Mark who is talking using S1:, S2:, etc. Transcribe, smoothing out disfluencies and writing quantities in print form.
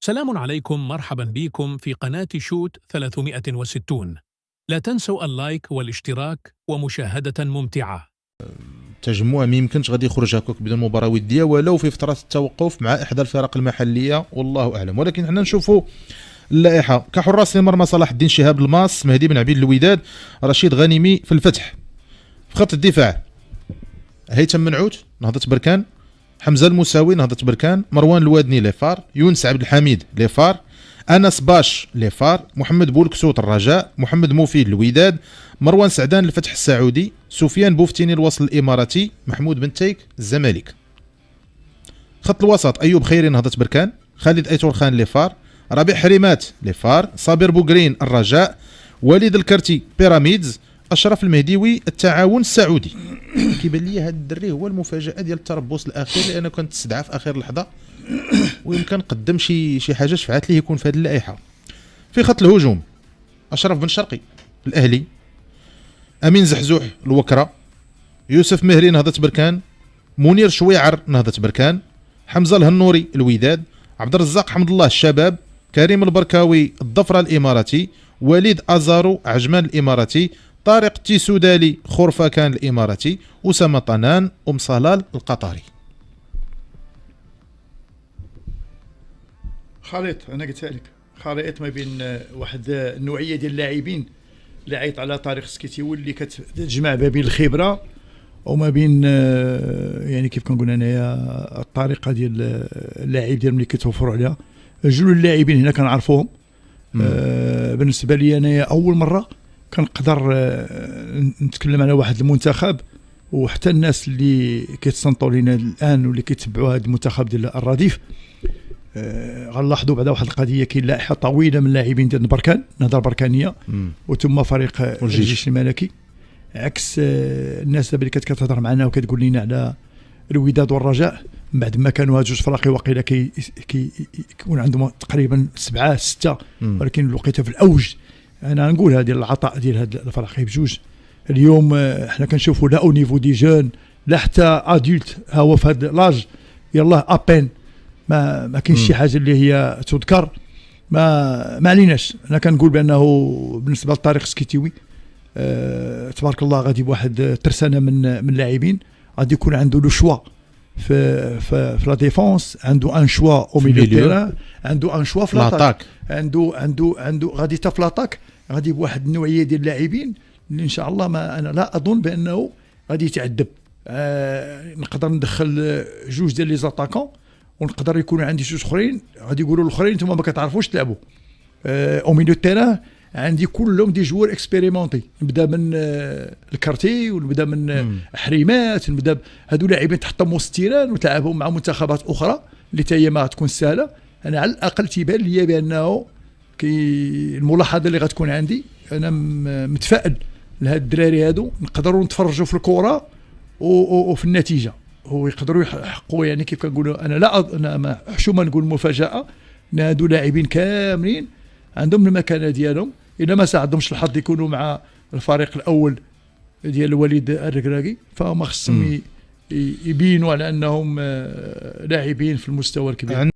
S1: سلام عليكم، مرحبا بكم في قناة شوت 360. لا تنسوا اللايك والاشتراك ومشاهدة ممتعة.
S2: تجمع ما يمكنش غادي يخرج هكاك بدون مباراه وديه ولو في فتره التوقف مع احدى الفرق المحليه، والله اعلم. ولكن حنا نشوفوا اللائحه كحراس المرمى: صلاح الدين شهاب الماس، مهدي بن عبيد الوداد، رشيد غانمي في الفتح. في خط الدفاع: هيثم منعوت نهضة بركان، حمزه المساوي نهضة بركان، مروان الوادني ليفار، يونس عبد الحميد ليفار، انس باش ليفار، محمد بولكسوط الرجاء، محمد مفيد الوداد، مروان سعدان الفتح السعودي، سفيان بوفتيني الوصل الاماراتي، محمود بن تيك الزمالك. خط الوسط: ايوب خيري نهضة بركان، خالد ايتور خان ليفار، ربيع حريمات ليفار، صابر بوغرين الرجاء، وليد الكرتي بيراميدز، اشرف المهديوي التعاون السعودي. كيبان لي هذا الدري هو المفاجاه ديال التربص الاخير، لانه كنت تستدعى في اخر لحظه ويمكن قدم شي حاجه شفعات ليه يكون في هذه اللائحه. في خط الهجوم: اشرف بن شرقي الاهلي، امين زحزوح الوكره، يوسف مهري نهضة بركان، منير شويعر نهضة بركان، حمزه الهنوري الوداد، عبد الرزاق حمد الله الشباب، كريم البركاوي الظفره الاماراتي، وليد ازارو عجمان الاماراتي، طارق تيسودالي خرفكان الاماراتي، اسامه طنان صلال القطري.
S3: خليط، انا قلت لك خليط ما بين واحد النوعيه ديال اللاعبين اللي عيط على طارق سكيتي واللي كتجمع ما بين الخبره وما بين يعني كيف كنقول انايا الطريقه ديال اللاعب ديال ملي كيتوفروا عليها جوج اللاعبين هنا كنعرفوهم. بالنسبه لي انايا اول مره كنقدر نتكلم على واحد المنتخب، وحتى الناس اللي كيتصنتوا لينا الان واللي كيتبعوا هذا المنتخب ديال الرديف غنلاحظوا بعدا واحد القضيه: كاين لائحه طويله من اللاعبين ديال بركان، نهضه بركانيه وثم فريق الجيش الملكي، عكس الناس اللي كانت كتهضر معنا وكتقول لنا على الوداد والرجاء بعد ما كانوا هاد جوج فراقي واقيلا كيكون عندهم تقريبا 7 6، ولكن الوقيته في الاوج. انا نقول هذه العطاء ديال هاد الفراقي بجوج. اليوم احنا كنشوفوا لا او نيفو دي جون لا حتى ادولت، ها هو في هذا لاج يلاه ابين ما كاينش شي حاجه اللي هي تذكر. ما عليناش. انا كنقول بانه بالنسبه لطارق سكيتيوي تبارك الله غادي بواحد الترسانه من اللاعبين، غادي يكون عنده لو شوا في لا ديفونس، عنده ان شوا او ميليو تيران، عنده ان شوا في لاطاك، عنده غادي تا في لاطاك غادي بواحد النوعيه ديال اللاعبين اللي ان شاء الله ما انا لا اظن بانه غادي يتعذب. نقدر ندخل جوج ديال لي زاتاكون ونقدر يكون عندي جوج اخرين غادي يقولوا الاخرين نتوما ما كتعرفوش تلعبوا او ميليو تيران. عندي كلهم دي جوار اكسبيريمونتي، نبدا من الكارتي ونبدا من حريمات، نبدا هادو لاعبين تحطهم وسط التيران وتلعبهم مع منتخبات اخرى اللي حتى هي ما تكون سهله. انا على الاقل تيبان لي بانه الملاحظه اللي غتكون عندي انا متفائل لهاد الدراري هادو نقدروا نتفرجوا في الكره وفي النتيجه ويقدروا يحققوا. يعني كيف كنقولوا انا ما حشومه نقول مفاجاه ان هادو لاعبين كاملين عندهم المكانه ديالهم، الا ما ساعدهمش الحظ يكونوا مع الفريق الاول ديال الوليد الركراكي، فهم خصهم يبينوا على انهم لاعبين في المستوى الكبير.